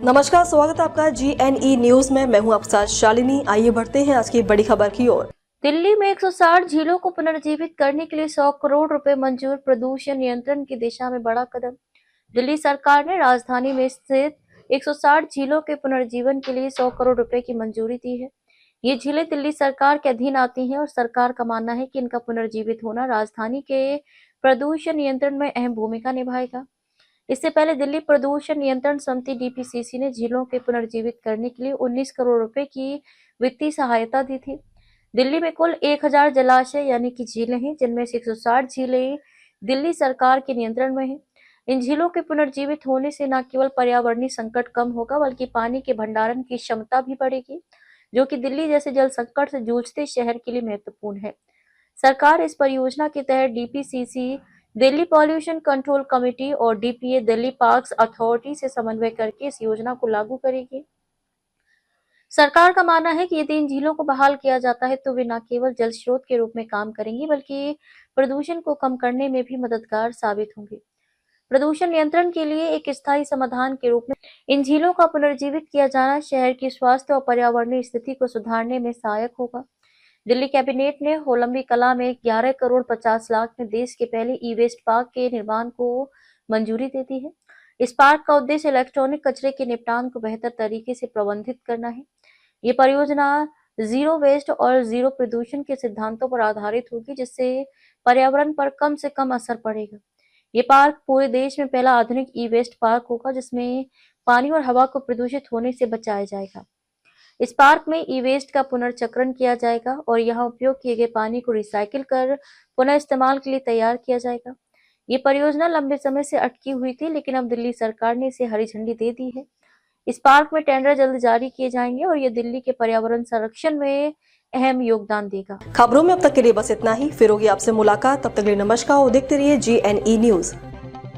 नमस्कार, स्वागत है आपका GNE न्यूज में। मैं हूं आपके साथ शालिनी। आइए बढ़ते हैं आज की बड़ी खबर की ओर। दिल्ली में 160 झीलों को पुनर्जीवित करने के लिए 100 करोड़ रुपए मंजूर। प्रदूषण नियंत्रण की दिशा में बड़ा कदम। दिल्ली सरकार ने राजधानी में स्थित 160 झीलों के पुनर्जीवन के लिए 100 करोड़ रुपए की मंजूरी दी है। ये झीलें दिल्ली सरकार के अधीन आती हैं और सरकार का मानना है कि इनका पुनर्जीवित होना राजधानी के प्रदूषण नियंत्रण में अहम भूमिका निभाएगा। इससे पहले दिल्ली प्रदूषण नियंत्रण समिति DPCC ने झीलों के पुनर्जीवित करने के लिए 19 करोड़ रुपए की वित्तीय सहायता दी थी। दिल्ली में कुल 1000 जलाशय यानी कि झीलें हैं, जिनमें से 160 झीलें दिल्ली सरकार के नियंत्रण में हैं। इन झीलों के पुनर्जीवित होने से न केवल पर्यावरणीय संकट कम होगा, बल्कि पानी के भंडारण की क्षमता भी बढ़ेगी, जो कि दिल्ली जैसे जल संकट से जूझते शहर के लिए महत्वपूर्ण है। सरकार इस परियोजना के तहत DPCC, Delhi pollution control committee और DPA, दिल्ली पार्क्स अथॉरिटी से समन्वय करके इस योजना को लागू करेगी। सरकार का मानना है कि यदि इन झीलों को बहाल किया जाता है तो वे न केवल जल स्रोत के रूप में काम करेंगी, बल्कि प्रदूषण को कम करने में भी मददगार साबित होंगे। प्रदूषण नियंत्रण के लिए एक स्थायी समाधान के रूप में इन झीलों का पुनर्जीवित किया जाना शहर की स्वास्थ्य और पर्यावरणीय स्थिति को सुधारने में सहायक होगा। दिल्ली कैबिनेट ने होलंबी कला में 11 करोड़ 50 लाख में देश के पहले ई-वेस्ट पार्क के निर्माण को मंजूरी दे दी है। इस पार्क का उद्देश्य इलेक्ट्रॉनिक कचरे के निपटान को बेहतर तरीके से प्रबंधित करना है। ये परियोजना जीरो वेस्ट और जीरो प्रदूषण के सिद्धांतों पर आधारित होगी, जिससे पर्यावरण पर कम से कम असर पड़ेगा। ये पार्क पूरे देश में पहला आधुनिक ई-वेस्ट पार्क होगा, जिसमें पानी और हवा को प्रदूषित होने से बचाया जाएगा। इस पार्क में ई-वेस्ट का पुनर्चक्रण किया जाएगा और यहाँ उपयोग किए गए पानी को रिसाइकिल कर पुनः इस्तेमाल के लिए तैयार किया जाएगा। ये परियोजना लंबे समय से अटकी हुई थी, लेकिन अब दिल्ली सरकार ने इसे हरी झंडी दे दी है। इस पार्क में टेंडर जल्द जारी किए जाएंगे और ये दिल्ली के पर्यावरण संरक्षण में अहम योगदान देगा। खबरों में अब तक के लिए बस इतना ही। फिर होगी आपसे मुलाकात, तब तक के लिए नमस्कार और देखते रहिए GNE न्यूज।